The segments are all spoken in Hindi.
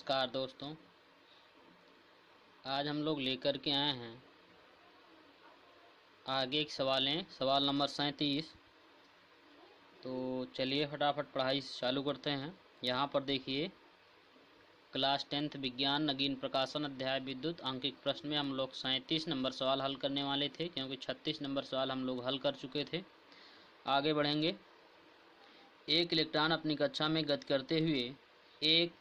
नमस्कार दोस्तों, आज हम लोग लेकर के आए हैं आगे एक सवाल नंबर 37। तो चलिए फटाफट पढ़ाई चालू करते हैं। यहाँ पर देखिए, क्लास 10th विज्ञान नगीन प्रकाशन अध्याय विद्युत अंकित प्रश्न में हम लोग 37 नंबर सवाल हल करने वाले थे, क्योंकि 36 नंबर सवाल हम लोग हल कर चुके थे। आगे बढ़ेंगे। एक इलेक्ट्रॉन अपनी कक्षा में गति करते हुए 1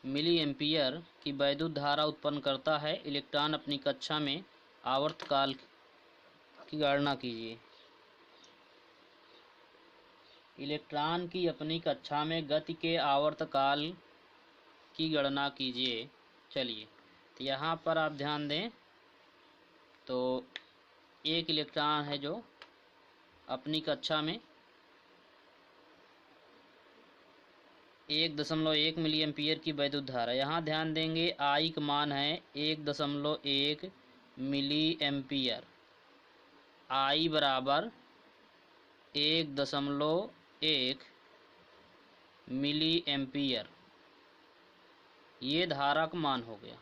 मिली एम्पियर की वैद्युत धारा उत्पन्न करता है। इलेक्ट्रॉन अपनी कक्षा में आवर्तकाल की गणना कीजिए। इलेक्ट्रॉन की अपनी कक्षा में गति के आवर्तकाल की गणना कीजिए। चलिए, तो यहाँ पर आप ध्यान दें, तो एक इलेक्ट्रॉन है जो अपनी कक्षा में 1.1 मिली एम्पियर की वैद्युत धारा, यहाँ ध्यान देंगे आई का मान है 1.1 मिली एम्पियर। आई बराबर 1.1 मिली एम्पियर, ये धारा का मान हो गया।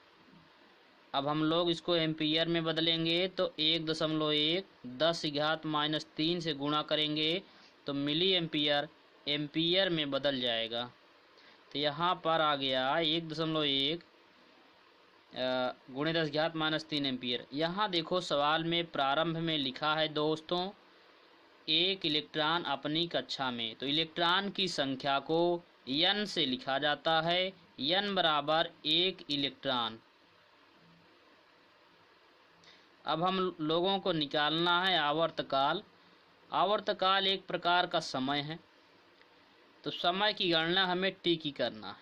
अब हम लोग इसको एम्पियर में बदलेंगे तो 1.1 10⁻³ से गुणा करेंगे तो मिली एम्पियर एम्पियर में बदल जाएगा। तो यहाँ पर आ गया 1.1 गुणे 10⁻³ एम्पियर। यहाँ देखो सवाल में प्रारंभ में लिखा है दोस्तों, एक इलेक्ट्रॉन अपनी कक्षा में, तो इलेक्ट्रॉन की संख्या को n से लिखा जाता है। n बराबर 1 इलेक्ट्रॉन। अब हम लोगों को निकालना है आवर्तकाल। आवर्तकाल एक प्रकार का समय है, तो समय की गणना हमें t की करना है।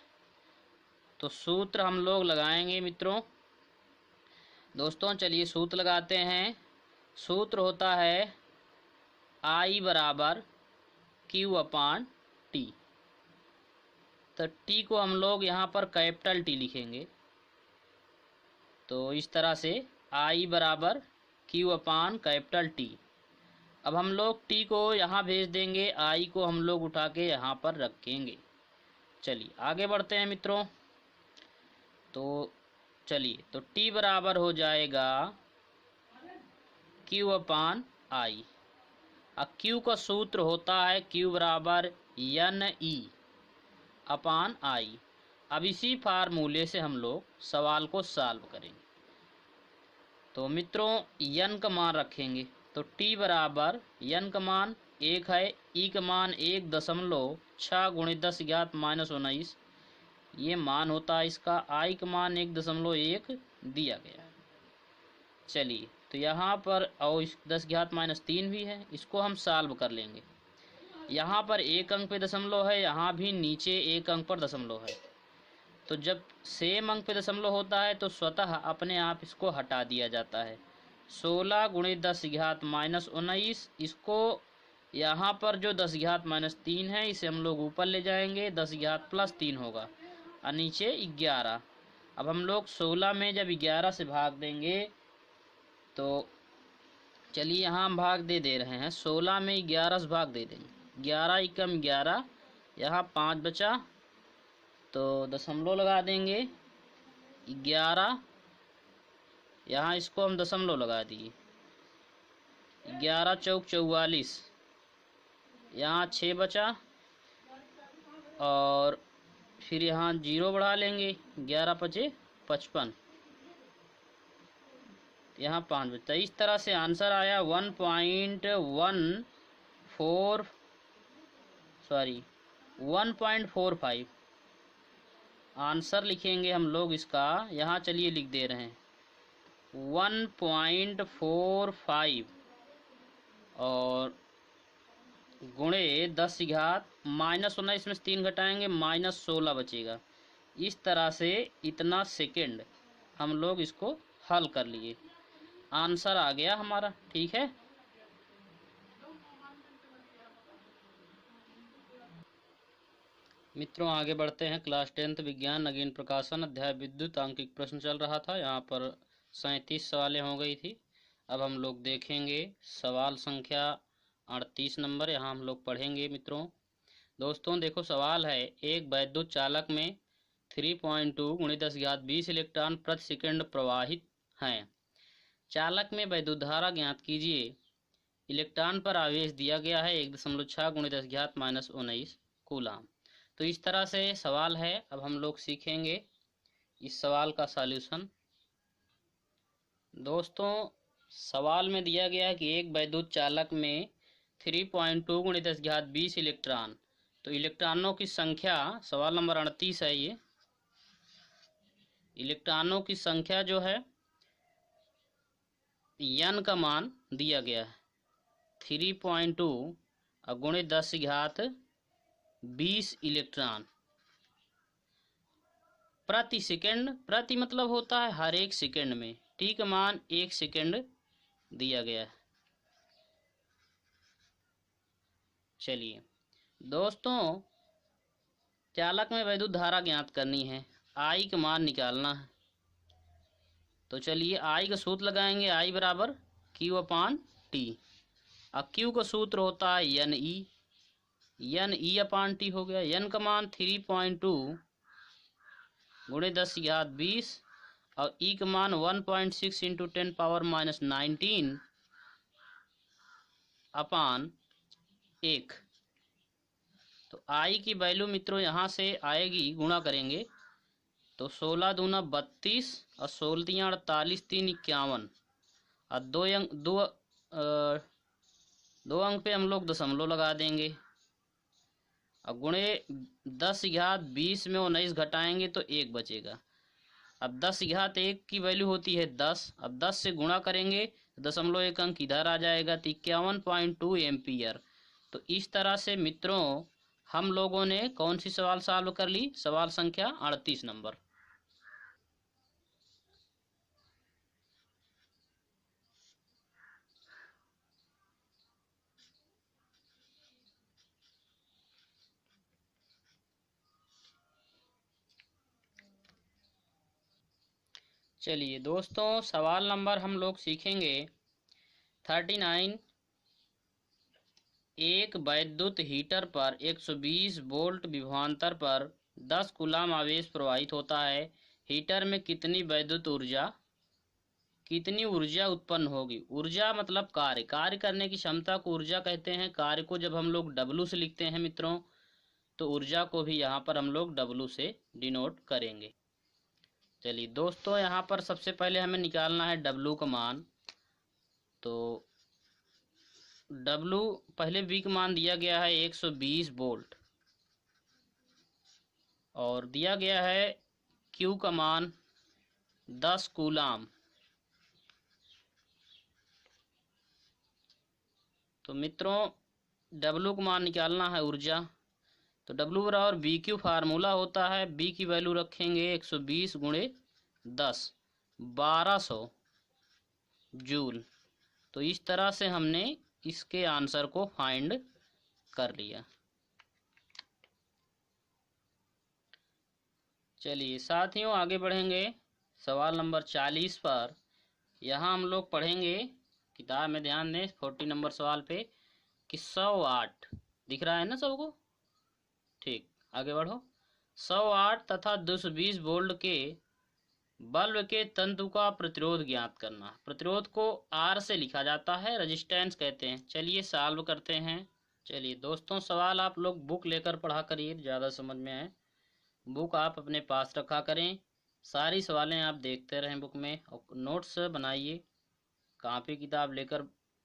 तो सूत्र हम लोग लगाएंगे मित्रों। दोस्तों चलिए सूत्र लगाते हैं। सूत्र होता है I बराबर Q/T। तो T को हम लोग यहाँ पर कैपिटल T लिखेंगे। तो इस तरह से I बराबर Q/T। अब हम लोग T को यहाँ भेज देंगे, I को हम लोग उठा के यहाँ पर रखेंगे। चलिए आगे बढ़ते हैं मित्रों। तो चलिए, तो T बराबर हो जाएगा Q/I। अब Q का सूत्र होता है Q बराबर NE/I। अब इसी फार्मूले से हम लोग सवाल को सॉल्व करेंगे। तो मित्रों n का मान रखेंगे, तो T बराबर n का मान 1 है, E का मान 1.6 गुणे 10⁻⁻19 ये मान होता है इसका। I का मान 1.1 दिया गया है। चलिए, तो यहाँ पर और 10⁻³ भी है, इसको हम सॉल्व कर लेंगे। यहाँ पर 1 अंक पे दशमलव है, यहाँ भी नीचे 1 अंक पर दशमलव है। तो जब सेम अंक पे दशमलव होता है तो स्वतः अपने आप इसको हटा दिया जाता है। 16 गुणे 10⁻⁻19, इसको यहाँ पर जो 10⁻³ है इसे हम लोग ऊपर ले जाएंगे, 10⁻+3 होगा और नीचे 11। अब हम लोग 16 में जब 11 से भाग देंगे तो चलिए यहाँ हम भाग दे रहे हैं। 16 में 11 से भाग दे देंगे, 11 एकम 11, यहाँ 5 बचा तो दशमलव लगा देंगे 11, यहाँ इसको हम दशमलव लगा दिए, 11 चौक 44, यहाँ 6 बचा और फिर यहाँ 0 बढ़ा लेंगे, 11 पचे 55, यहाँ 5 बचा। इस तरह से आंसर आया 1.45 आंसर लिखेंगे हम लोग इसका। यहाँ चलिए लिख दे रहे हैं 1.45 और गुणे 10⁻⁻19 में से 3 घटाएंगे -16 बचेगा। इस तरह से इतना सेकंड हम लोग इसको हल कर लिए, आंसर आ गया हमारा। ठीक है, मित्रों आगे बढ़ते हैं। क्लास 10th विज्ञान नगीन प्रकाशन अध्याय विद्युत अंकित प्रश्न चल रहा था, यहाँ पर 37 सवालें हो गई थी। अब हम लोग देखेंगे सवाल संख्या 38 नंबर, यहाँ हम लोग पढ़ेंगे मित्रों। दोस्तों देखो सवाल है, एक वैद्युत चालक में 3.2 गुणित 10⁻20 इलेक्ट्रॉन प्रति सेकंड प्रवाहित हैं। चालक में वैद्युत धारा ज्ञात कीजिए। इलेक्ट्रॉन पर आवेश दिया गया है 1.6 गुणित 10⁻19 कूलाम। तो इस तरह से सवाल है। अब हम लोग सीखेंगे इस सवाल का सॉल्यूशन। दोस्तों, सवाल में दिया गया है कि एक वैद्युत चालक में 3.2 गुणित 10⁻20 इलेक्ट्रॉन, तो इलेक्ट्रॉनों की संख्या, सवाल नंबर 38 है ये। इलेक्ट्रॉनों की संख्या जो है n का मान दिया गया है 3.2 गुणित 10⁻20 इलेक्ट्रॉन प्रति सेकंड। प्रति मतलब होता है हर एक सेकंड में। टी का मान 1 सेकंड दिया गया है। चलिए दोस्तों, चालक में वैद्युत धारा ज्ञात करनी है, आई का मान निकालना है। तो चलिए आई का सूत्र लगाएंगे। आई बराबर Q/T। अब Q का सूत्र होता है NE/T हो गया। N का मान 3.2 गुणित 10⁻20 और E का मान 1.6 × 10⁻−19 अपान 1। तो आई की वैल्यू मित्रों यहाँ से आएगी, गुणा करेंगे तो 16 दूना 32 और 16 तियाँ 48, 3 51 और दो अंक पे हम लोग दशमलव लगा देंगे। अब गुणे 10⁻20 में 19 घटाएंगे तो 1 बचेगा। अब 10⁻1 की वैल्यू होती है 10। अब 10 से गुणा करेंगे तो दशमलव 1 अंक इधर आ जाएगा तो 51.2 एम्पियर। तो इस तरह से मित्रों हम लोगों ने कौन सी सवाल सॉल्व कर ली? सवाल संख्या 38 नंबर। चलिए दोस्तों, सवाल नंबर हम लोग सीखेंगे 39। एक वैद्युत हीटर पर 120 वोल्ट विभवांतर पर 10 कूलाम आवेश प्रवाहित होता है। हीटर में कितनी ऊर्जा उत्पन्न होगी? ऊर्जा मतलब कार्य करने की क्षमता को ऊर्जा कहते हैं। कार्य को जब हम लोग W से लिखते हैं मित्रों, तो ऊर्जा को भी यहाँ पर हम लोग W से डिनोट करेंगे। चलिए दोस्तों, यहाँ पर सबसे पहले हमें निकालना है W का मान। तो W पहले V का मान दिया गया है 120 वोल्ट और दिया गया है Q का मान 10 कूलाम। तो मित्रों W का मान निकालना है ऊर्जा। तो W बराबर BQ फार्मूला होता है। B की वैल्यू रखेंगे 120 गुणे 10 1200 जूल। तो इस तरह से हमने इसके आंसर को फाइंड कर लिया। चलिए साथियों, आगे बढ़ेंगे सवाल नंबर 40 पर। यहाँ हम लोग पढ़ेंगे, किताब में ध्यान दें 40 नंबर सवाल पे, कि 100 वाट दिख रहा है ना सबको? ठीक, आगे बढ़ो। 100 वाट तथा 220 वोल्ट के बल्ब के तंतु का प्रतिरोध ज्ञात करना। प्रतिरोध को R से लिखा जाता है, रेजिस्टेंस कहते हैं। चलिए सॉल्व करते हैं। चलिए दोस्तों, सवाल आप लोग बुक लेकर पढ़ा करिए, ज़्यादा समझ में आए। बुक आप अपने पास रखा करें, सारी सवालें आप देखते रहें बुक में, और नोट्स बनाइए, कॉपी किताब लेकर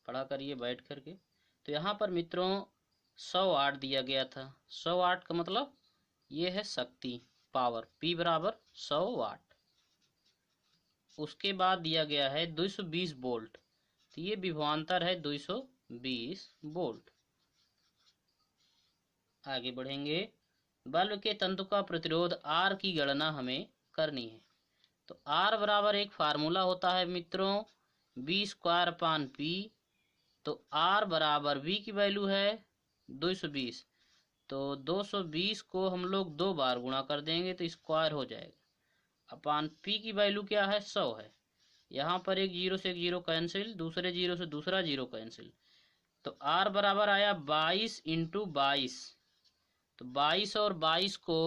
पढ़ा करिए बैठ करके। तो यहाँ पर मित्रों 100 वाट दिया गया था। 100 वाट का मतलब ये है शक्ति, पावर, P बराबर 100 वाट। उसके बाद दिया गया है 220 वोल्ट, तो ये विभवांतर है 220 वोल्ट। आगे बढ़ेंगे। बल्ब के तंतु का प्रतिरोध R की गणना हमें करनी है। तो R बराबर एक फार्मूला होता है मित्रों V²/P। तो R बराबर V की वैल्यू है 220, तो 220 को हम लोग 2 बार गुणा कर देंगे तो स्क्वायर हो जाएगा, अपान P की वैल्यू क्या है? 100 है। यहाँ पर एक जीरो से एक जीरो कैंसिल, दूसरे जीरो से दूसरा जीरो कैंसिल, तो R बराबर आया 22 × 22 तो 22 और 22 को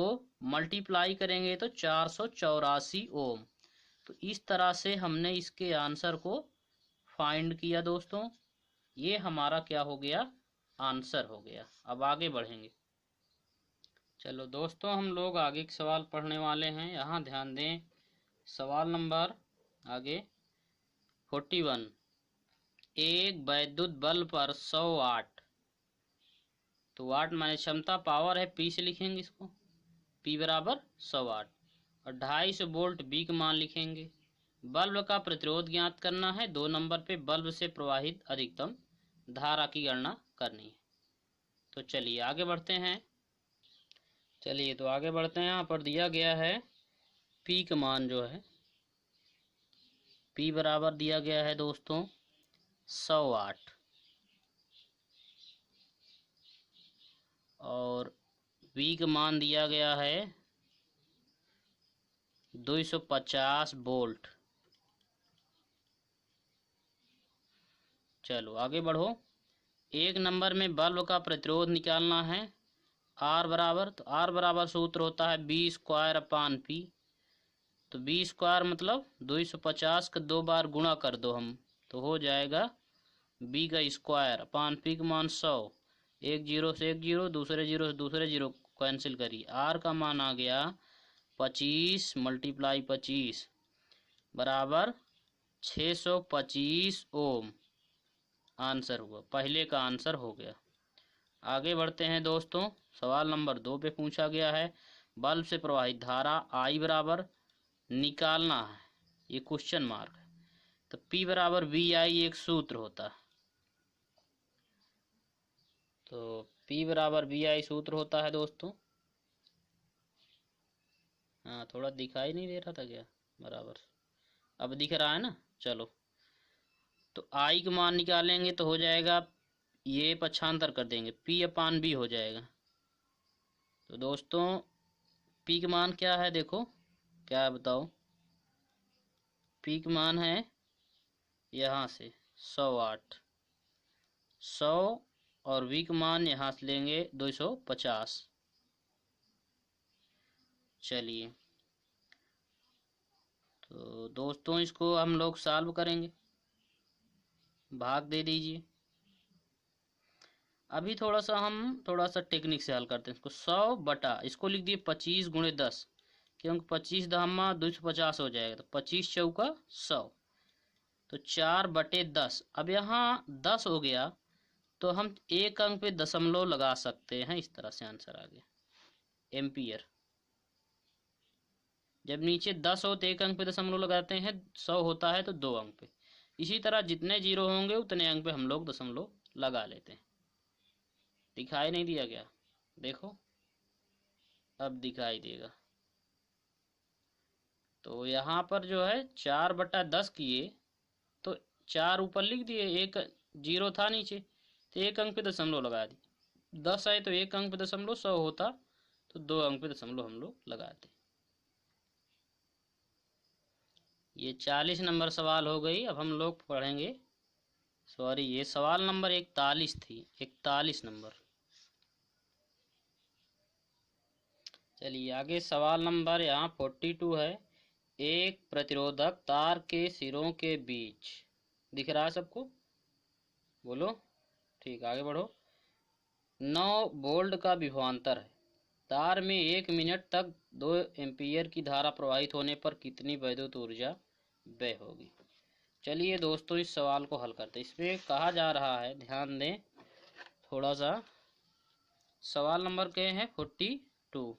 मल्टीप्लाई करेंगे तो 484 ओम। तो इस तरह से हमने इसके आंसर को फाइंड किया दोस्तों। ये हमारा क्या हो गया, आंसर हो गया। अब आगे बढ़ेंगे। चलो दोस्तों, हम लोग आगे के सवाल पढ़ने वाले हैं। यहाँ ध्यान दें, सवाल नंबर आगे 41। एक वैद्युत बल्ब पर 100 वाट, तो वाट माने क्षमता, पावर है, पी से लिखेंगे इसको, पी बराबर 100 वाट। और 250 वोल्ट बी का मान लिखेंगे। बल्ब का प्रतिरोध ज्ञात करना है। 2 नंबर पे बल्ब से प्रवाहित अधिकतम धारा की गणना करनी है। तो चलिए आगे बढ़ते हैं। यहाँ पर दिया गया है पी का मान जो है, पी बराबर दिया गया है दोस्तों 100 वाट, और वी का मान दिया गया है 250 वोल्ट। चलो आगे बढ़ो। 1 नंबर में बल्ब का प्रतिरोध निकालना है। आर बराबर, तो आर बराबर सूत्र होता है बी स्क्वायर अपान पी। तो बी स्क्वायर मतलब 250 का 2 बार गुणा कर दो हम, तो हो जाएगा बी का स्क्वायर अपान पी का मान 100। एक जीरो से एक जीरो, दूसरे जीरो से दूसरे जीरो कैंसिल करिए। आर का मान आ गया 25 मल्टीप्लाई 25 बराबर 625 ओम। आंसर हुआ, पहले का आंसर हो गया। आगे बढ़ते हैं दोस्तों। सवाल नंबर 2 पे पूछा गया है बल्ब से प्रवाहित धारा आई बराबर निकालना है। ये क्वेश्चन मार्क है। तो P बराबर वी आई एक सूत्र होता है। तो P बराबर वी आई सूत्र होता है दोस्तों। हाँ, थोड़ा दिखाई नहीं दे रहा था क्या? बराबर, अब दिख रहा है ना। चलो, तो आई का मान निकालेंगे तो हो जाएगा, ये पक्षांतर कर देंगे, P अपान बी हो जाएगा। तो दोस्तों P का मान क्या है, देखो क्या है बताओ। P का मान है यहाँ से 100 वाट, 100, और V का मान यहाँ से लेंगे 250। चलिए, तो दोस्तों इसको हम लोग सॉल्व करेंगे। भाग दे दीजिए। अभी थोड़ा सा टेक्निक से हल करते हैं इसको। 100 बटा, इसको लिख दिए 25 गुणे 10, क्योंकि 25 दहम्मा 250 हो जाएगा। तो 25 चौका 100, तो 4/10। अब यहाँ 10 हो गया, तो हम एक अंक पे दशमलव लगा सकते हैं। इस तरह से आंसर आ गया, एम्पियर। जब नीचे 10 हो तो एक अंक पे दशमलव लगाते हैं, 100 होता है तो 2 अंक पे। इसी तरह जितने जीरो होंगे उतने अंक पे हम लोग दशमलव लगा लेते हैं। दिखाई नहीं दिया क्या? देखो, अब दिखाई देगा। तो यहाँ पर जो है 4/10 किए, तो 4 ऊपर लिख दिए, एक जीरो था नीचे, तो एक अंक पे दशमलव लगा दी। 10 है तो एक अंक पे दशमलव, 100 होता तो 2 अंक पे दशमलव हम लोग लगाते। ये 40 नंबर सवाल हो गई। अब हम लोग पढ़ेंगे, सॉरी ये सवाल नंबर 41 थी, 41 नंबर। चलिए आगे सवाल नंबर यहाँ 42 है। एक प्रतिरोधक तार के सिरों के बीच, दिख रहा है सबको? बोलो। ठीक, आगे बढ़ो। 9 वोल्ट का विभवांतर है। तार में 1 मिनट तक 2 एम्पीयर की धारा प्रवाहित होने पर कितनी वैद्युत ऊर्जा व्यय होगी? चलिए दोस्तों इस सवाल को हल करते हैं। इसमें कहा जा रहा है, ध्यान दें थोड़ा सा। सवाल नंबर के हैं 42।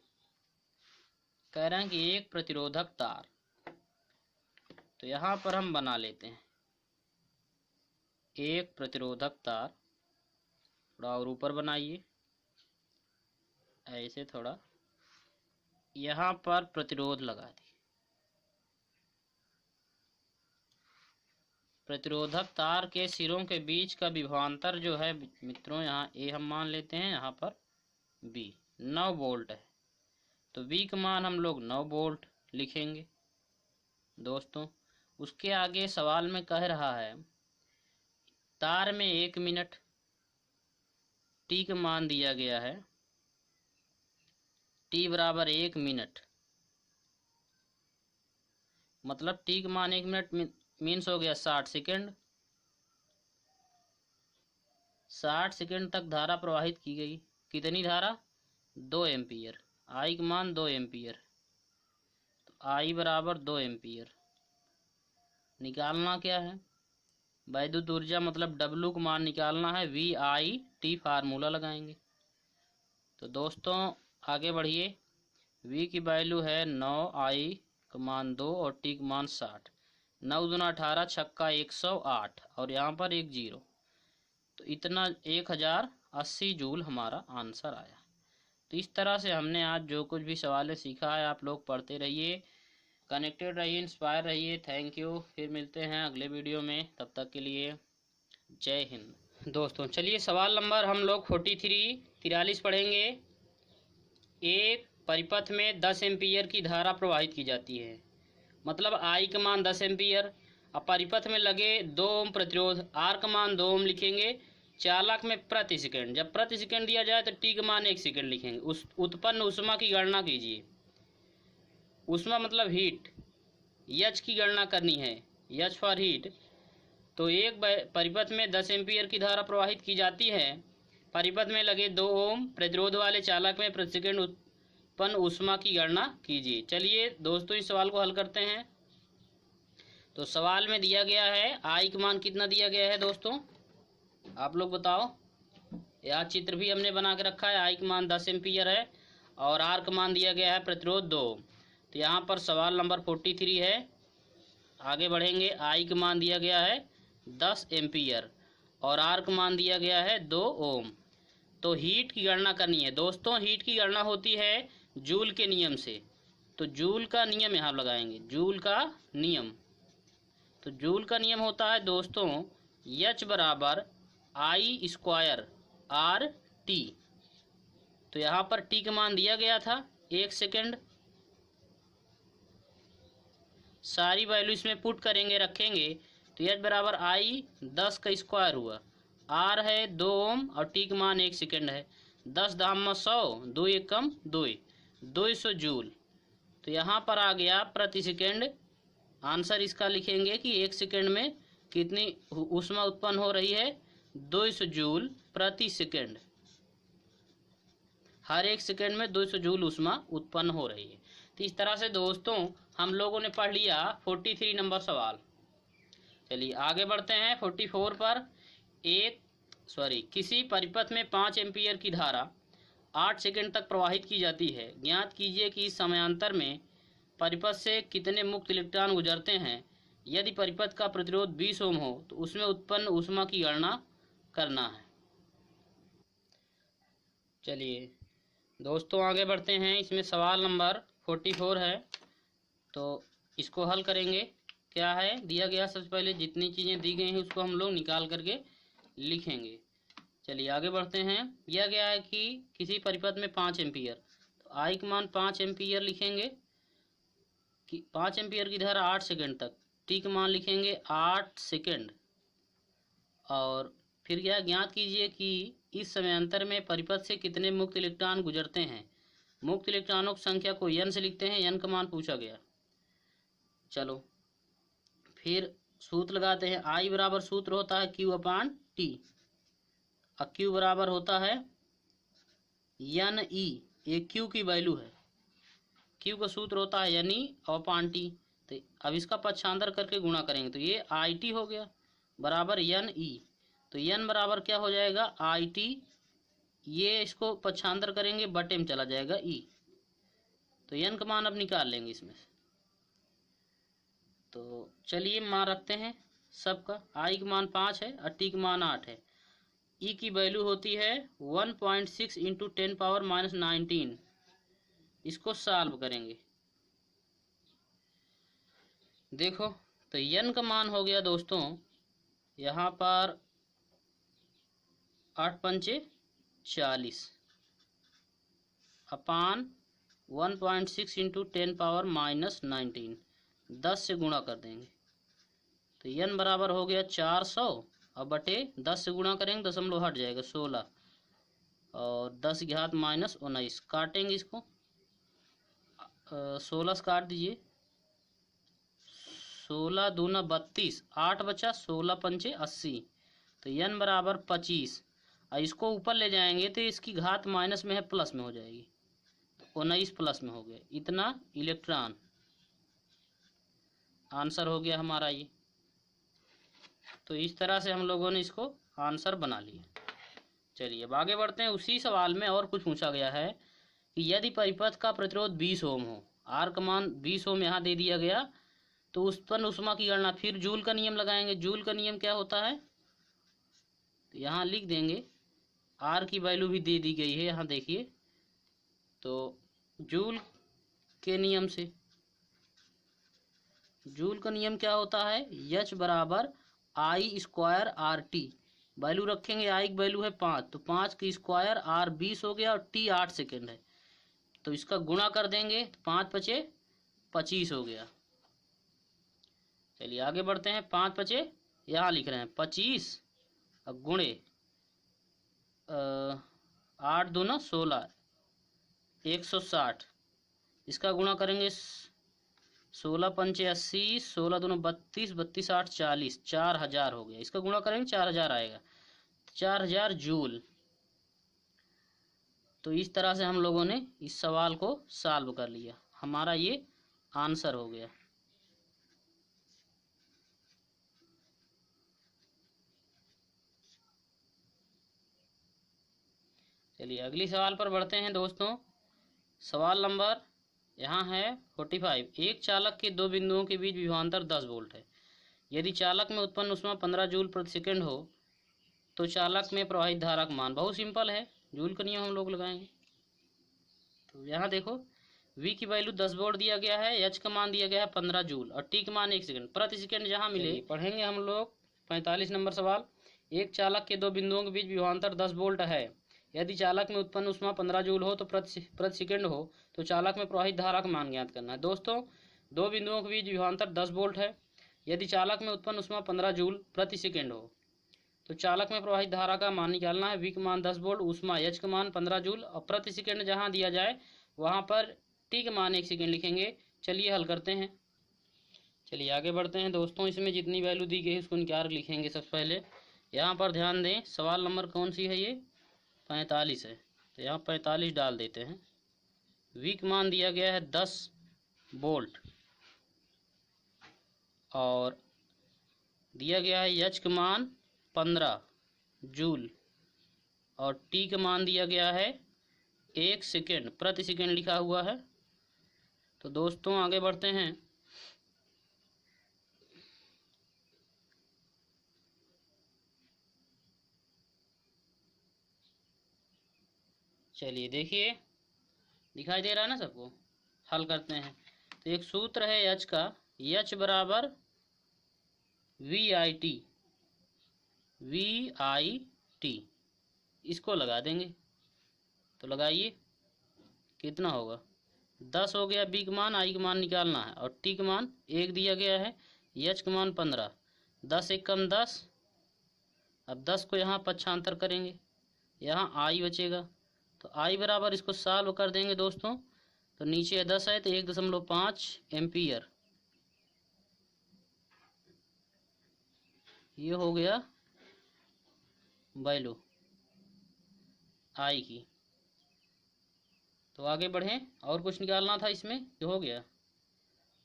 कह रहे हैं कि एक प्रतिरोधक तार, तो यहाँ पर हम बना लेते हैं एक प्रतिरोधक तार। थोड़ा और ऊपर बनाइए, ऐसे थोड़ा, यहाँ पर प्रतिरोध लगा दी। प्रतिरोधक तार के सिरों के बीच का विभवांतर जो है मित्रों, यहाँ ए हम मान लेते हैं, यहाँ पर बी 9 वोल्ट है। तो बी का मान हम लोग 9 वोल्ट लिखेंगे दोस्तों। उसके आगे सवाल में कह रहा है तार में 1 मिनट, टी का मान दिया गया है टी बराबर 1 मिनट, मतलब टी का मान 1 मिनट मीन्स हो गया 60 सेकेंड। 60 सेकेंड तक धारा प्रवाहित की गई। कितनी धारा? 2 एम्पियर। आई का मान 2 एम्पियर, तो आई बराबर 2 एम्पियर। निकालना क्या है? वैद्युत ऊर्जा मतलब डब्लू का मान निकालना है। वी आई टी फार्मूला लगाएंगे। तो दोस्तों आगे बढ़िए। वी की वैल्यू है 9, आई का मान 2 और टी का मान 60। 9 दूना 18, छक्का 108 और यहाँ पर 1 0, तो इतना 1080 जूल हमारा आंसर आया। तो इस तरह से हमने आज जो कुछ भी सवाल सीखा है, आप लोग पढ़ते रहिए, कनेक्टेड रहिए, इंस्पायर रहिए। Thank you. फिर मिलते हैं अगले वीडियो में, तब तक के लिए जय हिंद। दोस्तों चलिए सवाल नंबर हम लोग 43 पढ़ेंगे। एक परिपथ में 10 एम्पीयर की धारा प्रवाहित की जाती है, मतलब आई का मान 10 एम्पीयर। अब परिपथ में लगे 2 ओम प्रतिरोध, आर का मान 2 ओम लिखेंगे। चालक में प्रति सेकंड, जब प्रति सेकंड दिया जाए तो टी का मान 1 सेकंड लिखेंगे। उस उत्पन्न ऊष्मा की गणना कीजिए। ऊष्मा मतलब हीट, एच की गणना करनी है, एच फॉर हीट। तो एक परिपथ में 10 एम्पीयर की धारा प्रवाहित की जाती है। परिपथ में लगे 2 ओम प्रतिरोध वाले चालक में प्रति सेकंड उत्पन्न ऊष्मा की गणना कीजिए। चलिए दोस्तों इस सवाल को हल करते हैं। तो सवाल में दिया गया है आई का मान कितना दिया गया है दोस्तों, आप लोग बताओ। यह चित्र भी हमने बना के रखा है। आई का मान 10 एम्पीयर है और आर का मान दिया गया है प्रतिरोध 2। तो यहाँ पर सवाल नंबर 43 है। आगे बढ़ेंगे। आई का मान दिया गया है 10 एम्पीयर और आर का मान दिया गया है 2 ओम। तो हीट की गणना करनी है दोस्तों। हीट की गणना होती है जूल के नियम से। तो जूल का नियम यहाँ लगाएंगे, जूल का नियम। तो जूल का नियम होता है दोस्तों एच बराबर आई स्क्वायर आर टी। तो यहाँ पर टी का मान दिया गया था 1 सेकेंड। सारी वैल्यू इसमें पुट करेंगे, रखेंगे। तो एच बराबर आई 10 का स्क्वायर हुआ, आर है 2 ओम और टी का मान 1 सेकेंड है। 10 धाम 100, 2 एकम 2, 200 जूल। तो यहाँ पर आ गया प्रति सेकेंड। आंसर इसका लिखेंगे कि 1 सेकेंड में कितनी ऊष्मा उत्पन्न हो रही है, 200 जूल प्रति सेकेंड। हर 1 सेकेंड में 200 जूल ऊष्मा उत्पन्न हो रही है। तो इस तरह से दोस्तों हम लोगों ने पढ़ लिया 43 नंबर सवाल। चलिए आगे बढ़ते हैं 44 पर। किसी परिपथ में 5 एम्पीयर की धारा 8 सेकेंड तक प्रवाहित की जाती है। ज्ञात कीजिए कि इस समयांतर में परिपथ से कितने मुक्त इलेक्ट्रॉन गुजरते हैं। यदि परिपथ का प्रतिरोध 20 ओम हो तो उसमें उत्पन्न ऊष्मा की गणना करना है। चलिए दोस्तों आगे बढ़ते हैं। इसमें सवाल नंबर 44 है, तो इसको हल करेंगे। क्या है दिया गया, सबसे पहले जितनी चीज़ें दी गई हैं उसको हम लोग निकाल करके लिखेंगे। चलिए आगे बढ़ते हैं। दिया गया है कि किसी परिपथ में 5 एम्पीयर, तो आई का मान 5 एम्पीयर लिखेंगे कि 5 एम्पीयर की धारा 8 सेकेंड तक। टी का मान लिखेंगे 8 सेकेंड। और फिर यह ज्ञात कीजिए कि इस समयांतर में परिपथ से कितने मुक्त इलेक्ट्रॉन गुजरते हैं। मुक्त इलेक्ट्रॉनों की संख्या को n से लिखते हैं, n का मान पूछा गया। चलो फिर सूत्र लगाते हैं। I बराबर सूत्र होता है Q अपान टी। अब Q बराबर होता है NE, ये Q की वैल्यू है। Q का सूत्र होता है NE अपान टी। तो अब इसका पक्षांतर करके गुणा करेंगे तो ये IT हो गया बराबर NE। तो N बराबर क्या हो जाएगा IT, ये इसको पक्षांतर करेंगे बटे में चला जाएगा E। तो N का मान अब निकाल लेंगे इसमें से। तो चलिए मान रखते हैं सबका। I का मान 5 है और T का मान 8 है। E की वैल्यू होती है 1.6 इंटू 10 पावर माइनस 19। इसको सॉल्व करेंगे। देखो तो N का मान हो गया दोस्तों यहाँ पर 8 पंचे 40 अपान 1.6 इंटू 10 पावर माइनस 19, 10 से गुणा कर देंगे। तो n बराबर हो गया 400 और बटे 10 से गुणा करेंगे, दशमलव हट जाएगा 16 और 10 की घात माइनस 19। काटेंगे इसको 16 से काट दीजिए, 16 दूना 32, 8 बचा, 16 पंचे 80, तो n बराबर 25। और इसको ऊपर ले जाएंगे तो इसकी घात माइनस में है प्लस में हो जाएगी, तो 19 प्लस में हो गया, इतना इलेक्ट्रॉन। आंसर हो गया हमारा ये। तो इस तरह से हम लोगों ने इसको आंसर बना लिया। चलिए अब आगे बढ़ते हैं। उसी सवाल में और कुछ पूछा गया है कि यदि परिपथ का प्रतिरोध 20 ओम हो, आर का मान 20 ओम यहाँ दे दिया गया, तो उत्पन्न ऊष्मा की गणना, फिर जूल का नियम लगाएंगे। जूल का नियम क्या होता है, तो यहाँ लिख देंगे, आर की वैल्यू भी दे दी गई है यहाँ देखिए। तो जूल के नियम से, जूल का नियम क्या होता है, एच बराबर आई स्क्वायर आर टी। वैल्यू रखेंगे, आई की वैल्यू है 5, तो 5 की स्क्वायर, आर 20 हो गया और टी 8 सेकेंड है, तो इसका गुणा कर देंगे, 5 पचे 25 हो गया। चलिए आगे बढ़ते हैं। 5 पचे यहाँ लिख रहे हैं 25, अब गुणे 8 दूना 16, 160, इसका गुणा करेंगे, 16 पंचे 80, 16 दूना 32, 32 8 40, 4000 हो गया। इसका गुणा करेंगे 4000 आएगा, 4000 जूल। तो इस तरह से हम लोगों ने इस सवाल को सॉल्व कर लिया, हमारा ये आंसर हो गया। चलिए अगली सवाल पर बढ़ते हैं दोस्तों। सवाल नंबर यहाँ है 45। एक चालक के दो बिंदुओं के बीच विभवांतर 10 वोल्ट है। यदि चालक में उत्पन्न ऊष्मा 15 जूल प्रति सेकंड हो तो चालक में प्रवाहित धारा का मान, बहुत सिंपल है, जूल का नियम हम लोग लगाएंगे। तो यहाँ देखो, V की वैल्यू 10 वोल्ट दिया गया है, H का मान दिया गया है 15 जूल और T का मान 1 सेकंड प्रति सेकंड जहाँ मिले। पढ़ेंगे हम लोग 45 नंबर सवाल। एक चालक के दो बिंदुओं के बीच विभवांतर 10 वोल्ट है। यदि चालक में उत्पन्न ऊष्मा 15 जूल हो तो प्रति सेकंड हो तो चालक में प्रवाहित धारा का मान ज्ञात करना है। दोस्तों, दो बिंदुओं के बीच विभवांतर 10 वोल्ट है। यदि चालक में उत्पन्न ऊष्मा 15 जूल प्रति सेकंड हो तो चालक में प्रवाहित धारा का मान निकालना है। V का मान 10 वोल्ट, ऊष्मा H का मान 15 जूल और प्रति सेकंड जहां दिया जाए वहां पर T का मान 1 सेकंड लिखेंगे। चलिए हल करते हैं। चलिए आगे बढ़ते हैं दोस्तों। इसमें जितनी वैल्यू दी गई है उसको निकाल लिखेंगे। सबसे पहले यहाँ पर ध्यान दें, सवाल नंबर कौन सी है, ये 45 है, तो यहाँ 45 डाल देते हैं। V का मान दिया गया है 10 वोल्ट और दिया गया है H का मान 15 जूल और T का मान दिया गया है 1 सेकेंड, प्रति सेकेंड लिखा हुआ है। तो दोस्तों आगे बढ़ते हैं। चलिए देखिए, दिखाई दे रहा है ना सबको, हल करते हैं। तो एक सूत्र है H का, H बराबर VIT, VIT, इसको लगा देंगे। तो लगाइए, कितना होगा, 10 हो गया। B का मान, I का मान निकालना है और T का मान 1 दिया गया है, H का मान 15, 10 एक कम 10। अब 10 को यहाँ पक्षांतर करेंगे, यहाँ I बचेगा, तो I बराबर इसको सॉल्व कर देंगे दोस्तों। तो नीचे 10 है तो 1.5 एम्पियर, ये हो गया वैल्यू I की। तो आगे बढ़ें, और कुछ निकालना था इसमें, जो हो गया।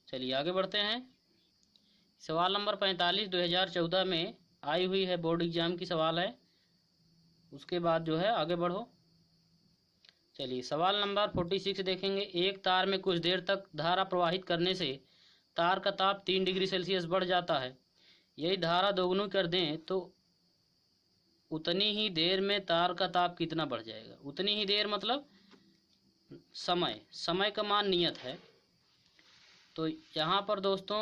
चलिए आगे बढ़ते हैं। सवाल नंबर 45 2014 में आई हुई है, बोर्ड एग्जाम की सवाल है। उसके बाद जो है आगे बढ़ो। चलिए सवाल नंबर 46 देखेंगे। एक तार में कुछ देर तक धारा प्रवाहित करने से तार का ताप 3 डिग्री सेल्सियस बढ़ जाता है। यदि धारा दोगुनी कर दें तो उतनी ही देर में तार का ताप कितना बढ़ जाएगा। उतनी ही देर मतलब समय, समय का मान नियत है। तो यहाँ पर दोस्तों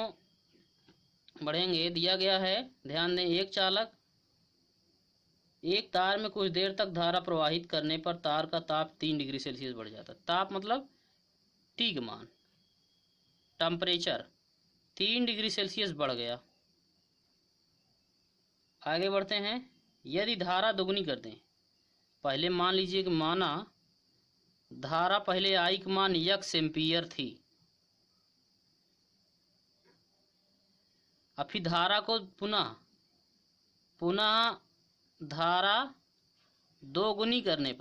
बढ़ेंगे, दिया गया है, ध्यान दें, एक चालक एक तार में कुछ देर तक धारा प्रवाहित करने पर तार का ताप 3 डिग्री सेल्सियस बढ़ जाता है। ताप मतलब T का मान, टेम्परेचर 3 डिग्री सेल्सियस बढ़ गया। आगे बढ़ते हैं। यदि धारा दोगुनी कर दें, पहले मान लीजिए कि माना धारा पहले I का मान x एम्पियर थी, अब फिर धारा को पुनः धारा दोगुनी करने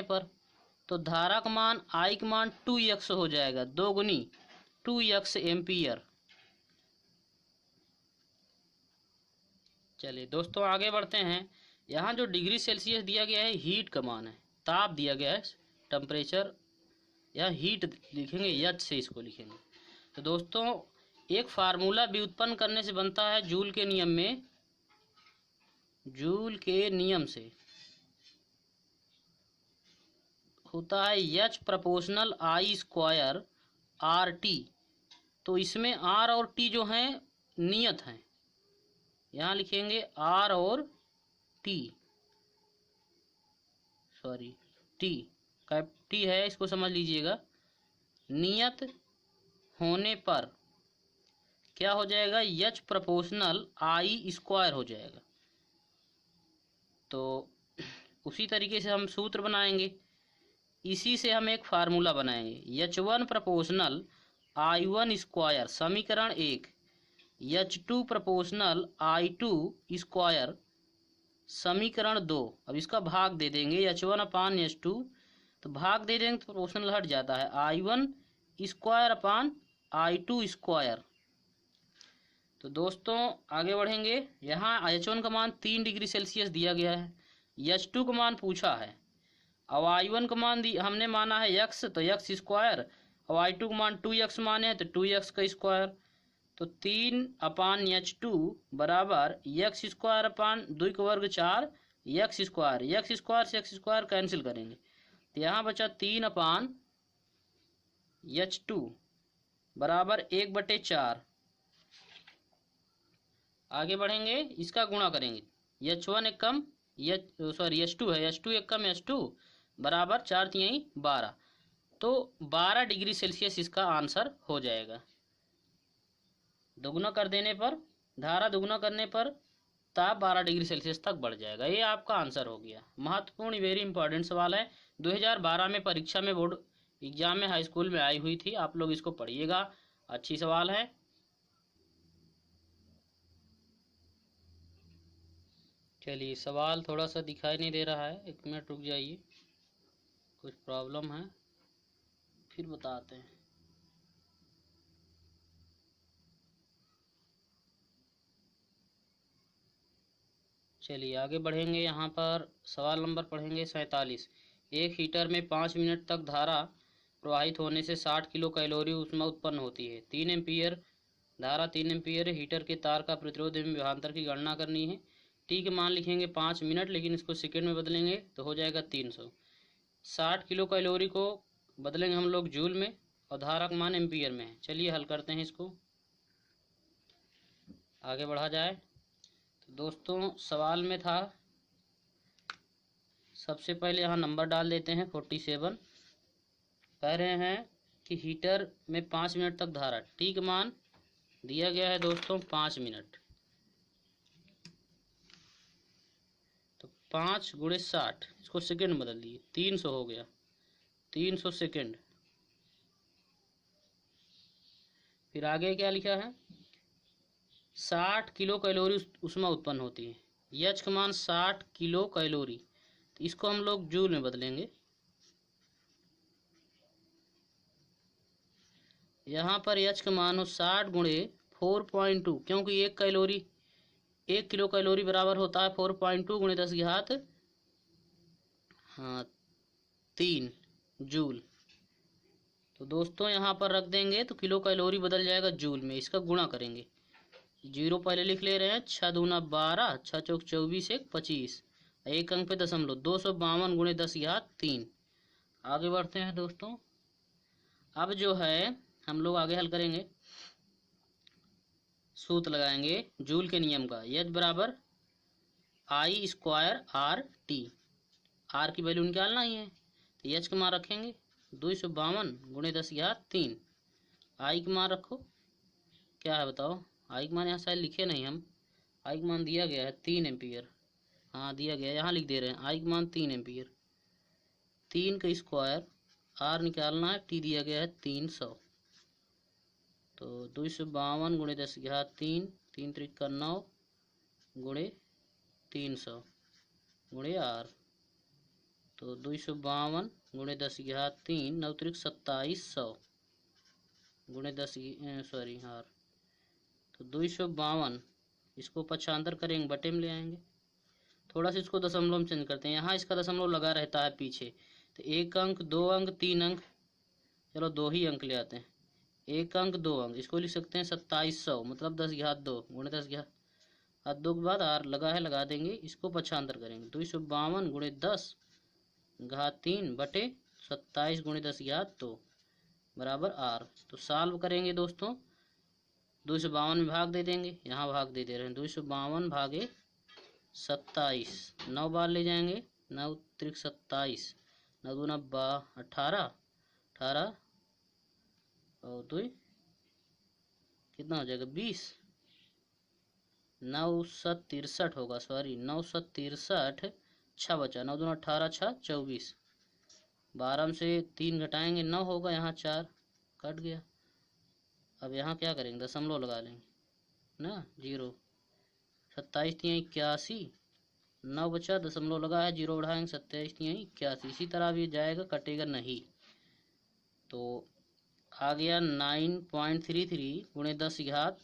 पर तो धारा का मान I का मान 2x हो जाएगा, दोगुनी 2x एम्पियर। चलिए दोस्तों आगे बढ़ते हैं। यहाँ जो डिग्री सेल्सियस दिया गया है हीट का मान है, ताप दिया गया है, टेम्परेचर, यहाँ हीट लिखेंगे, एच से इसको लिखेंगे। तो दोस्तों एक फार्मूला व्युत्पन्न करने से बनता है जूल के नियम से होता है एच प्रोपोर्शनल आई स्क्वायर आर टी। तो इसमें आर और टी जो हैं नियत हैं, यहाँ लिखेंगे आर और टी, सॉरी टी है, इसको समझ लीजिएगा। नियत होने पर क्या हो जाएगा, एच प्रोपोर्शनल आई स्क्वायर हो जाएगा। तो उसी तरीके से हम सूत्र बनाएंगे, इसी से हम एक फार्मूला बनाएंगे, H one proportional I one square समीकरण 1, H two proportional I two square समीकरण 2। अब इसका भाग दे देंगे, H one upon H two, तो भाग दे देंगे तो प्रोपोर्शनल हट जाता है, I one square upon I two square. तो दोस्तों आगे बढ़ेंगे। यहाँ एच वन का मान 3 डिग्री सेल्सियस दिया गया है, एच टू का मान पूछा है, अब आई वन का मान हमने माना है एक्स, तो एक्स स्क्वायर, और आई टू का मान 2x माने हैं तो 2x का स्क्वायर। तो 3 अपान एच टू बराबर एक्स स्क्वायर अपान 2 का वर्ग 4 एक्स स्क्वायर से एक्स स्क्वायर कैंसिल करेंगे, तो यहाँ बचा 3 अपान एच टू बराबर 1/4। आगे बढ़ेंगे, इसका गुणा करेंगे, एच वन एक कम एच टू है, एच टू एक कम एच टू बराबर 4 तिहाई 12, तो 12 डिग्री सेल्सियस इसका आंसर हो जाएगा। दोगुना कर देने पर, धारा दोगुना करने पर ताप 12 डिग्री सेल्सियस तक बढ़ जाएगा। ये आपका आंसर हो गया। महत्वपूर्ण वेरी इंपॉर्टेंट सवाल है, 2012 में परीक्षा में, बोर्ड एग्जाम में, हाई स्कूल में आई हुई थी। आप लोग इसको पढ़िएगा, अच्छी सवाल है। चलिए सवाल थोड़ा सा दिखाई नहीं दे रहा है, 1 मिनट रुक जाइए, कुछ प्रॉब्लम है, फिर बताते हैं। चलिए आगे बढ़ेंगे। यहाँ पर सवाल नंबर पढ़ेंगे 47। एक हीटर में 5 मिनट तक धारा प्रवाहित होने से 60 किलो कैलोरी ऊष्मा उत्पन्न होती है। 3 एम्पीयर धारा 3 एम्पीयर हीटर के तार का प्रतिरोध एवं विभवांतर की गणना करनी है। टी के मान लिखेंगे 5 मिनट, लेकिन इसको सेकेंड में बदलेंगे तो हो जाएगा 300। 60 किलो कैलोरी को बदलेंगे हम लोग जूल में, और धारा का मान एम्पीयर में है। चलिए हल करते हैं इसको, आगे बढ़ा जाए। तो दोस्तों सवाल में था, सबसे पहले यहाँ नंबर डाल देते हैं 47। कह रहे हैं कि हीटर में 5 मिनट तक धारा, टी का मान दिया गया है दोस्तों 5 मिनट, तो 5 × 60, इसको सेकेंड बदल दिए, 300 हो गया, 300 सेकेंड। फिर आगे क्या लिखा है, 60 किलो कैलोरी ऊष्मा उत्पन्न होती है। एच का मान 60 किलो कैलोरी, तो इसको हम लोग जूल में बदलेंगे। यहाँ पर एच का मान हो 60 × 4.2, क्योंकि 1 किलो कैलोरी बराबर होता है 4.2 × 10 की घात 3 जूल। तो दोस्तों यहाँ पर रख देंगे तो किलो कैलोरी बदल जाएगा जूल में, इसका गुणा करेंगे। 0 पहले लिख ले रहे हैं, 6 दूना 12, 6 चौक 24, 1 25, एक अंक पे दशमलव, 252 × 10 की घात 3। आगे बढ़ते हैं दोस्तों। अब जो है हम लोग आगे हल करेंगे, सूत्र लगाएंगे जूल के नियम का, एच बराबर आई स्क्वायर आर टी। आर की वैल्यू निकालना ही है, तो एच का मान रखेंगे 252 × 10 की घात 3। आई का मान रखो, क्या है बताओ, आई का मान यहाँ शायद लिखे नहीं हम, आई का मान दिया गया है 3 एम्पीयर, हाँ दिया गया है, यहाँ लिख दे रहे हैं आई का मान 3 एम्पीयर, 3 का स्क्वायर, आर निकालना है, टी दिया गया है 300। तो 252 गुणे 10 की घात 3, 3 त्रिक 9 गुणे 300 गुणे r। तो 252 गुणे 10 की घात 3, 9 त्रिक 2700 गुणे 10 की r। तो 252 इसको पक्षांतर करेंगे, बटे में ले आएंगे। थोड़ा सा इसको दशमलव में चेंज करते हैं, यहाँ इसका दशमलव लगा रहता है पीछे, तो 1 अंक 2 अंक 3 अंक, चलो 2 ही अंक ले आते हैं। 1 अंक 2 अंक, इसको लिख सकते हैं 2700, मतलब 10 की घात 2 गुणे 10 की घात 2 के बाद r लगा है, लगा देंगे। इसको पक्षांतर करेंगे, 252 गुणे 10 घात 3 बटे 27 गुणे 10 की घात 2 बराबर r। तो सॉल्व करेंगे दोस्तों, 252 में भाग दे देंगे, यहाँ भाग दे दे रहे हैं। 252 भागे 27, 9 बार ले जाएंगे, 9 त्रिक 27, 9 दूना 18, 18 और 2 कितना हो जाएगा 20, 963 होगा, सॉरी 963, 6 बचा, 9 दूना 18, 6 24, 12 में से 3 घटाएंगे 9 होगा, यहाँ 4 कट गया। अब यहाँ क्या करेंगे, दशमलव लगा लेंगे ना, 0, 27 3 81, 9 बचा, दशमलव लगा है, 0 बढ़ाएंगे, 27 3 81। इसी तरह भी जाएगा, कटेगा नहीं। तो आ गया 9.33 गुणे 10 की घात,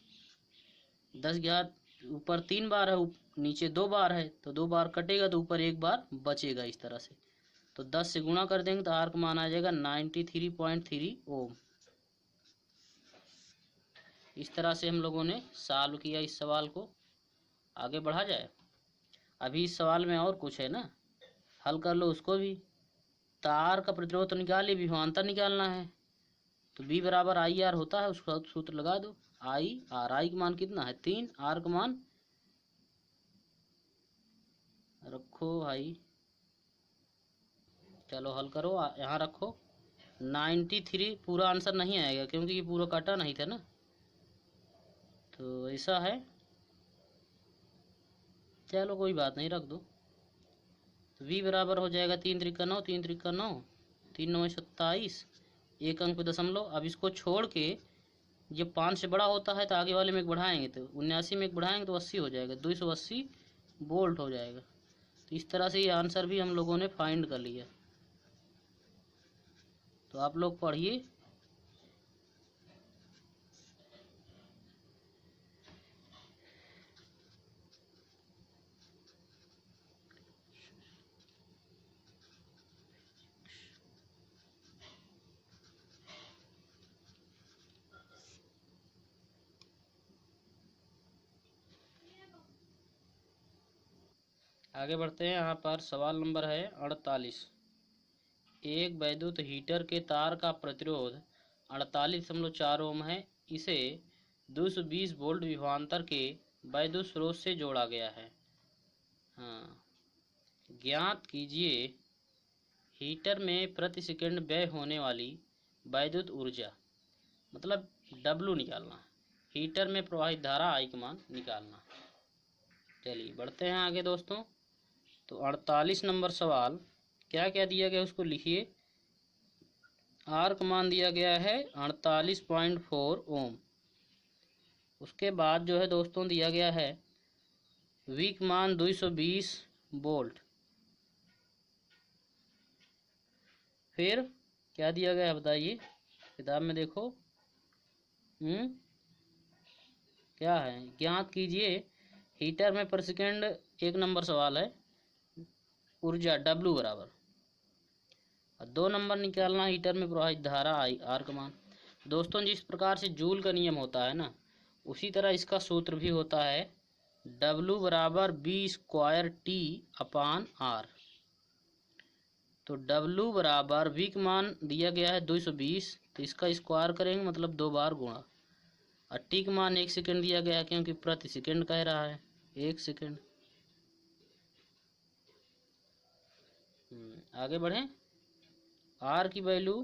10 की घात ऊपर 3 बार है, नीचे 2 बार है, तो 2 बार कटेगा तो ऊपर 1 बार बचेगा, इस तरह से। तो 10 से गुणा कर देंगे तो आर का मान आ जाएगा 93.3 ओम। इस तरह से हम लोगों ने सॉल्व किया इस सवाल को। आगे बढ़ा जाए, अभी इस सवाल में और कुछ है ना, हल कर लो उसको भी। तार का प्रतिरोध तो निकालिए, विभवांतर निकालना है। तो B बराबर आई आर होता है, उसका सूत्र लगा दो, आई आर। आई का मान कितना है 3, आर का मान रखो भाई, चलो हल करो, यहाँ रखो। 93 पूरा आंसर नहीं आएगा क्योंकि ये पूरा काटा नहीं था ना, तो ऐसा है, चलो कोई बात नहीं, रख दो। तो V बराबर हो जाएगा 3 त्रिक 9, 3 त्रिक 9, 3 9 27, 1 अंक पे दशमलव। अब इसको छोड़ के जब 5 से बड़ा होता है तो आगे वाले में एक बढ़ाएंगे, तो 79 में एक बढ़ाएंगे तो 80 हो जाएगा, 280 वोल्ट हो जाएगा। तो इस तरह से ये आंसर भी हम लोगों ने फाइंड कर लिया। तो आप लोग पढ़िए। आगे बढ़ते हैं, यहाँ पर सवाल नंबर है 48। एक वैद्युत हीटर के तार का प्रतिरोध 48.4 ओम है। इसे 220 वोल्ट विभवांतर के वैद्युत स्रोत से जोड़ा गया है। हाँ, ज्ञात कीजिए हीटर में प्रति सेकंड व्यय होने वाली वैद्युत ऊर्जा, मतलब W निकालना, हीटर में प्रवाहित धारा I का मान निकालना। चलिए बढ़ते हैं आगे दोस्तों। तो 48 नंबर सवाल, क्या क्या दिया गया उसको लिखिए। आर का मान दिया गया है 48.4 ओम। उसके बाद जो है दोस्तों दिया गया है V का मान 220 वोल्ट। फिर क्या दिया गया है बताइए, किताब में देखो। क्या है, ज्ञात कीजिए हीटर में प्रति सेकंड, 1 नंबर सवाल है, ऊर्जा W बराबर, और 2 नंबर निकालना हीटर में प्रवाहित धारा I R का मान। दोस्तों जिस प्रकार से जूल का नियम होता है ना, उसी तरह इसका सूत्र भी होता है W बराबर B² T अपान R। तो W बराबर V का मान दिया गया है 220, तो इसका स्क्वायर करेंगे, मतलब 2 बार गुणा, और T का मान 1 सेकंड दिया गया है क्योंकि प्रति सेकंड कह रहा है, 1 सेकंड। आगे बढ़ें, R की वैल्यू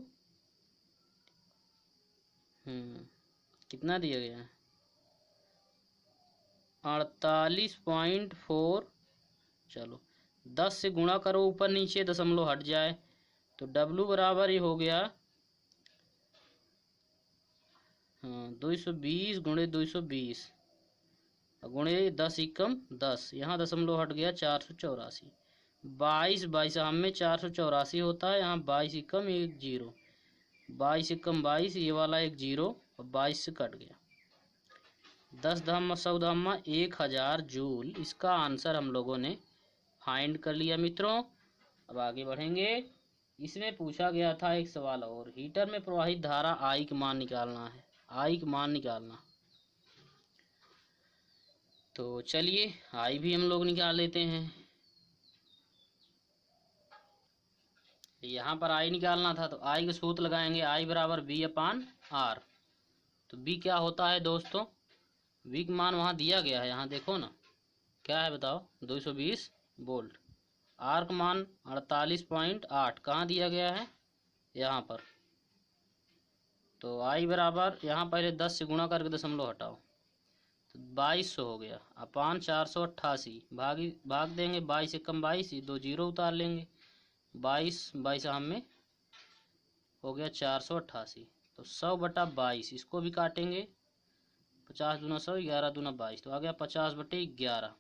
कितना दिया गया है 48.4। चलो 10 से गुणा करो, ऊपर नीचे दशमलव हट जाए, तो W बराबर ही हो गया हाँ 220 गुणे 220 गुणे 10 एकम 10, यहाँ दशमलव हट गया 484। 22 22 में 484 होता है, यहाँ 22 एकम एक जीरो, 22 एकम 22, ये वाला एक जीरो और 22 से कट गया। 10 धामा 100 धामा 1000 जूल, इसका आंसर हम लोगों ने फाइंड कर लिया मित्रों। अब आगे बढ़ेंगे। इसमें पूछा गया था एक सवाल और, हीटर में प्रवाहित धारा आई का मान निकालना है, आई का मान निकालना। तो चलिए आई भी हम लोग निकाल लेते हैं। यहाँ पर आई निकालना था तो आई का सूत्र लगाएंगे, आई बराबर बी अपान आर। तो बी क्या होता है दोस्तों, बी का मान वहाँ दिया गया है, यहाँ देखो ना क्या है बताओ, 220 वोल्ट। आर का मान 48.8 कहाँ दिया गया है, यहाँ पर। तो आई बराबर यहाँ पहले 10 से गुणा करके दशमलव हटाओ तो 2200 हो गया, अपान 488, भाग देंगे 22 एकम 22, 2 जीरो उतार लेंगे, 22 22 में हो गया 488। तो 100/22 इसको भी काटेंगे, 50 दूना 100, 11 दूना 22, तो आ गया 50/11।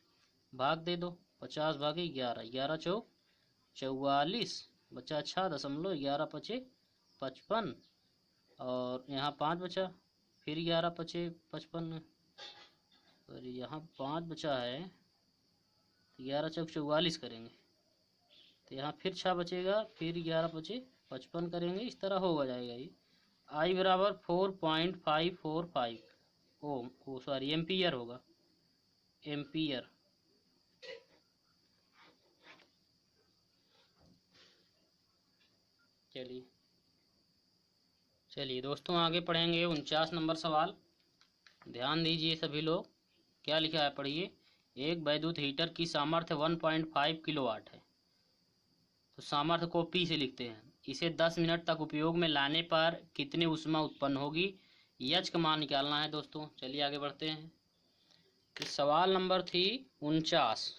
भाग दे दो, 50 भागे 11, 11 चौक 44, बचा 6.11 पचे 55, और यहाँ 5 बचा, फिर 11 पचे 55, और यहाँ 5 बचा है, 11 चौक 44 करेंगे, तो यहाँ फिर 6 बचेगा, फिर 11 पचे 55 करेंगे, इस तरह हो जाएगा ये। आई बराबर 4.545 ओम, ओ सॉरी एम्पियर होगा, एम्पियर। चलिए दोस्तों आगे पढ़ेंगे 49 नंबर सवाल। ध्यान दीजिए सभी लोग, क्या लिखा है पढ़िए। एक वैद्युत हीटर की सामर्थ्य 1.5 किलोवाट है। तो सामर्थ्य को पी से लिखते हैं। इसे 10 मिनट तक उपयोग में लाने पर कितनी ऊष्मा उत्पन्न होगी, यच का मान निकालना है दोस्तों। चलिए आगे बढ़ते हैं। तो सवाल नंबर थी 49।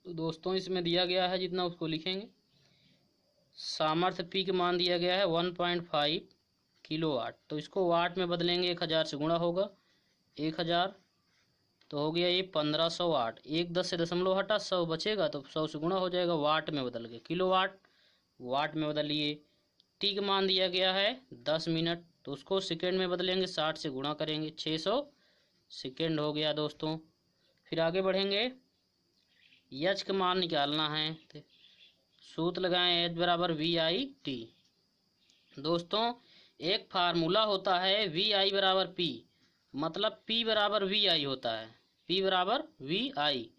तो दोस्तों इसमें दिया गया है जितना उसको लिखेंगे। सामर्थ्य पी का मान दिया गया है 1.5 किलोवाट, तो इसको वाट में बदलेंगे, 1000 से गुणा होगा, 1000 तो हो गया ये 1500 वाट। 10 से दशमलव हटा, 100 बचेगा तो 100 से गुणा हो जाएगा, वाट में बदल गया, किलोवाट वाट में बदलिए। टी का मान दिया गया है 10 मिनट, तो उसको सेकेंड में बदलेंगे, 60 से गुणा करेंगे, 600 सेकेंड हो गया दोस्तों। फिर आगे बढ़ेंगे, एच का मान निकालना है, तो सूत्र लगाएं, एच बराबर वी आई टी। दोस्तों एक फार्मूला होता है वी आई बराबर पी, मतलब पी बराबर वी आई होता है, पी बराबर वी आई।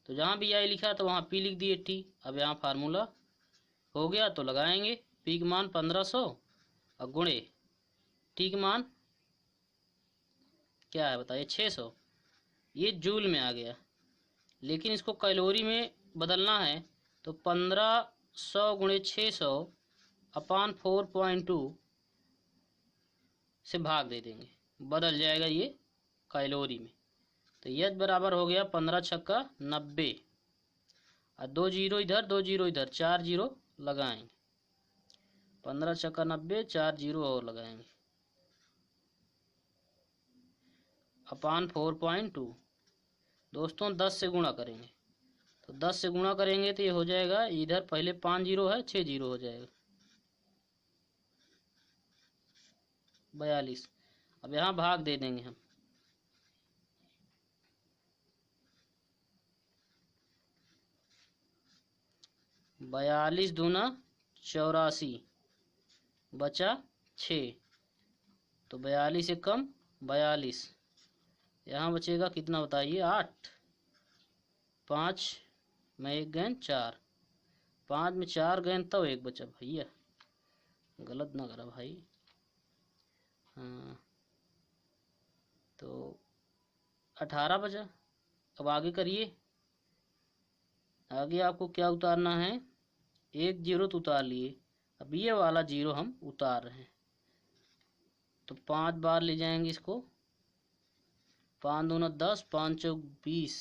तो जहाँ वी आई लिखा तो वहाँ पी लिख दिए टी। अब यहाँ फार्मूला हो गया तो लगाएंगे, पी का मान 1500 और गुणे टी का मान क्या है बताइए 600, ये जूल में आ गया, लेकिन इसको कैलोरी में बदलना है तो 1500 गुणे 600 अपान 4.2 से भाग दे देंगे, बदल जाएगा ये कैलोरी में। तो यह बराबर हो गया 15 छक्का 90, और 2 जीरो इधर 2 जीरो इधर, 4 जीरो लगाएंगे, 15 छक्का 90, 4 जीरो और लगाएंगे, अपान 4.2। दोस्तों 10 से गुणा करेंगे, तो 10 से गुणा करेंगे तो ये हो जाएगा, इधर पहले 5 जीरो है, 6 जीरो हो जाएगा, 42। अब यहाँ भाग दे देंगे हम, बयालीस दूना 84, बचा 6, तो 42 से कम 42, यहाँ बचेगा कितना बताइए 8, 5 में 1 गेंद 4, 5 में 4 गेंद तो 1 बचा, भैया गलत ना करा भाई। हाँ तो 18 बचा। अब आगे करिए, आगे आपको क्या उतारना है, 1 जीरो तो उतार लिए, अब ये वाला जीरो हम उतार रहे हैं, तो 5 बार ले जाएंगे इसको, 5 दूना 10, 5 चौक 20,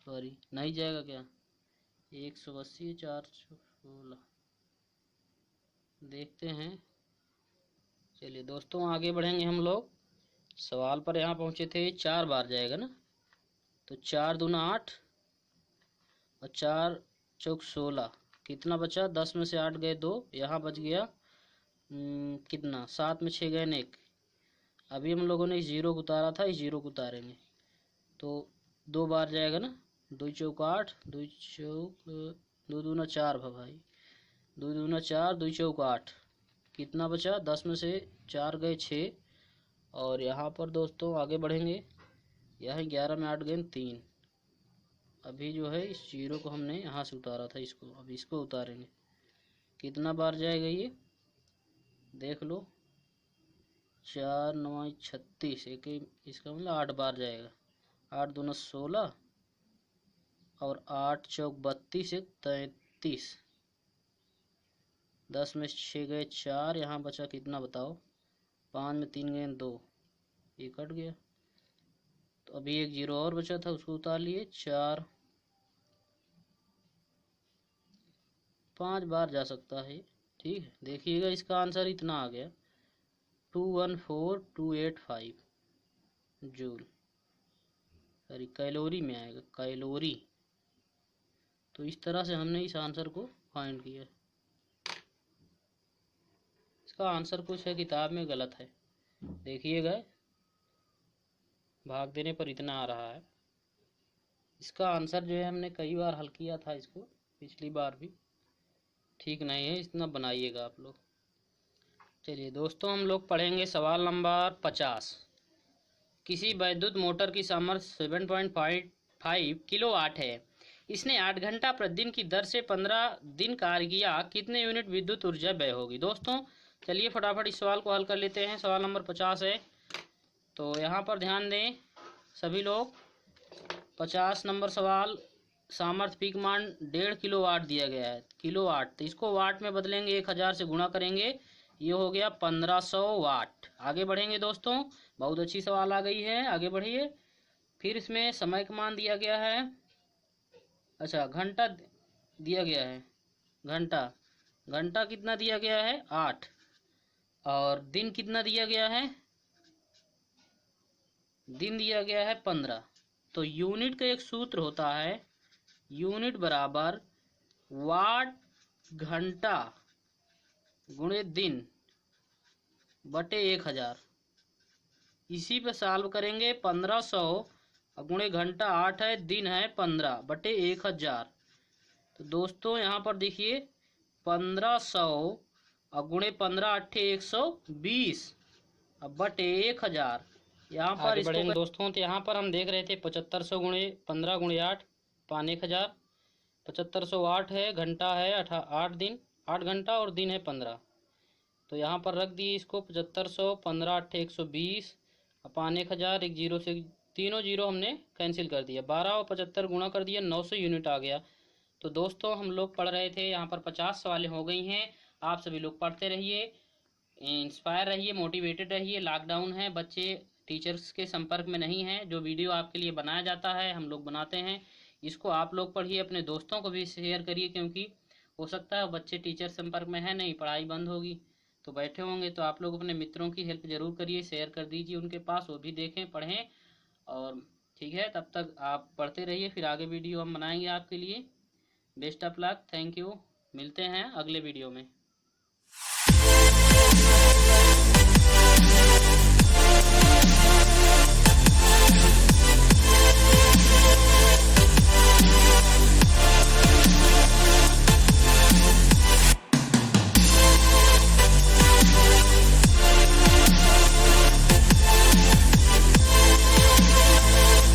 सॉरी नहीं जाएगा क्या, 180, 4 16, देखते हैं चलिए दोस्तों आगे बढ़ेंगे हम लोग। सवाल पर यहाँ पहुँचे थे, 4 बार जाएगा ना, तो 4 दूना 8 और 4 चौक 16, कितना बचा? 10 में से 8 गए 2, यहाँ बच गया कितना? 7 में 6 गए 1। अभी हम लोगों ने इस जीरो को उतारा था, इस जीरो को उतारेंगे तो 2 बार जाएगा ना, 2 चौक 8, 2 चौक 2 दूना 4 भाई, 2 दूना 4, 2 चौक 8, कितना बचा? 10 में से 4 गए 6। और यहाँ पर दोस्तों आगे बढ़ेंगे, यहाँ 11 में 8 गए 3। अभी जो है इस जीरो को हमने यहाँ से उतारा था, इसको अब इसको उतारेंगे, कितना बार जाएगा ये देख लो। 4 9 36, एक इसका मतलब 8 बार जाएगा। 8 दूना 16 और 8 चौक 32 एक 33, 10 में 6 गए 4, यहाँ बचा कितना बताओ? 5 में 3 गए 2, ये कट गया। तो अभी एक जीरो और बचा था, उसको उतार लिए। 4 5 बार जा सकता है, ठीक है। देखिएगा इसका आंसर इतना आ गया 214285 जूल, सॉरी कैलोरी में आएगा, कैलोरी। तो इस तरह से हमने इस आंसर को फाइंड किया। इसका आंसर कुछ है किताब में गलत है, देखिएगा भाग देने पर इतना आ रहा है। इसका आंसर जो है हमने कई बार हल किया था इसको, पिछली बार भी, ठीक नहीं है, इतना बनाइएगा आप लोग। चलिए दोस्तों हम लोग पढ़ेंगे सवाल नंबर 50। किसी वैद्युत मोटर की सामर्थ्य 7.5 किलोवाट है, इसने 8 घंटा प्रतिदिन की दर से 15 दिन कार्य किया, कितने यूनिट विद्युत ऊर्जा व्यय होगी? दोस्तों चलिए फटाफट इस सवाल को हल कर लेते हैं। सवाल नंबर 50 है, तो यहाँ पर ध्यान दें सभी लोग। 50 नंबर सवाल, सामर्थ्य पीक मान 1.5 किलोवाट दिया गया है, किलोवाट, तो इसको वाट में बदलेंगे, 1000 से गुणा करेंगे, ये हो गया 1500 वाट। आगे बढ़ेंगे दोस्तों, बहुत अच्छी सवाल आ गई है, आगे बढ़िए। फिर इसमें समय का मान दिया गया है, अच्छा घंटा दिया गया है, घंटा, घंटा कितना दिया गया है? 8, और दिन कितना दिया गया है? दिन दिया गया है 15। तो यूनिट का एक सूत्र होता है, यूनिट बराबर वाट घंटा गुणे दिन बटे 1000। इसी पे सॉल्व करेंगे। 1500 गुणे घंटा 8 है, दिन है 15 बटे 1000। तो दोस्तों यहाँ पर देखिए 1500 और गुणे 15 8 120 अब बटे 1000। यहाँ पर इसको बढ़ेंगे दोस्तों, तो यहाँ पर हम देख रहे थे 7500 गुणे 15 गुणे 8 पाने 1000। 7500 8 है, घंटा है 8 दिन, 8 घंटा और दिन है 15। तो यहाँ पर रख दिए इसको 7500, 15 8 120 पाने 1000, एक जीरो से तीनों जीरो हमने कैंसिल कर दिया, 12 और 75 गुणा कर दिया, 900 यूनिट आ गया। तो दोस्तों हम लोग पढ़ रहे थे, यहाँ पर 50 सवालें हो गई हैं। आप सभी लोग पढ़ते रहिए, इंस्पायर रहिए, मोटिवेटेड रहिए। लॉकडाउन है, बच्चे टीचर्स के संपर्क में नहीं हैं, जो वीडियो आपके लिए बनाया जाता है हम लोग बनाते हैं, इसको आप लोग पढ़िए, अपने दोस्तों को भी शेयर करिए, क्योंकि हो सकता है बच्चे टीचर संपर्क में है नहीं, पढ़ाई बंद होगी तो बैठे होंगे, तो आप लोग अपने मित्रों की हेल्प जरूर करिए, शेयर कर दीजिए उनके पास, वो भी देखें पढ़ें। और ठीक है, तब तक आप पढ़ते रहिए, फिर आगे वीडियो हम बनाएंगे आपके लिए। Best of luck, thank you, मिलते हैं अगले वीडियो में।